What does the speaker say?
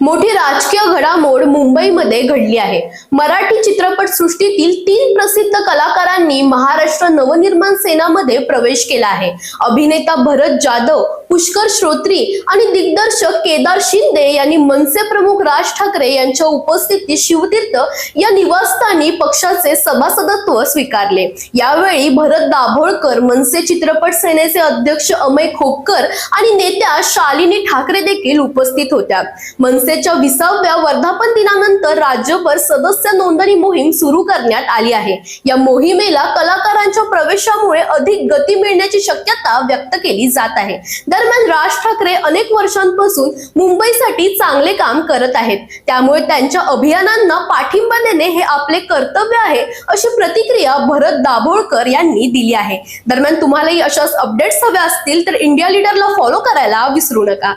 मोठी राजकीय घडामोड मुंबईमध्ये घडली आहे। मराठी चित्रपट सृष्टीतील 3 प्रसिद्ध कलाकारांनी महाराष्ट्र नवनिर्माण सेनामध्ये प्रवेश केला आहे। अभिनेता भरत जाधव, पुष्कर श्रोत्री आणि दिग्दर्शक केदार शिंदे यांनी मनसे प्रमुख राज ठाकरे यांच्या उपस्थितीत शिवतीर्थ या निवासस्थानी पक्षाचे सभासदत्व स्वीकारले। यावेळी भरत दाभोळकर, मनसे चित्रपट सेनेचे अध्यक्ष अमय खोपकर आणि नेत्या शालिनी ठाकरे देखील उपस्थित होत्या। मनसेच्या 20व्या वर्धापन दिनानंतर राज्यभर सदस्य नोंदणी मोहीम सुरू करण्यात आली आहे। या मोहिमेला कलाकारांच्या प्रवेशामुळे अधिक गती मिळण्याची शक्यता व्यक्त केली जात आहे। दरम्यान राज ठाकरे अनेक वर्षांपासून मुंबईसाठी चांगले काम करत आहेत, त्यामुळे त्यांच्या अभियानांना पाठिंबा देणे हे आपले कर्तव्य आहे, अशी प्रतिक्रिया भरत दाभोळकर यांनी दिली आहे। दरम्यान तुम्हालाही अशाच अपडेट्स हव्या असतील तर इंडिया लीडरला फॉलो करायला विसरू नका।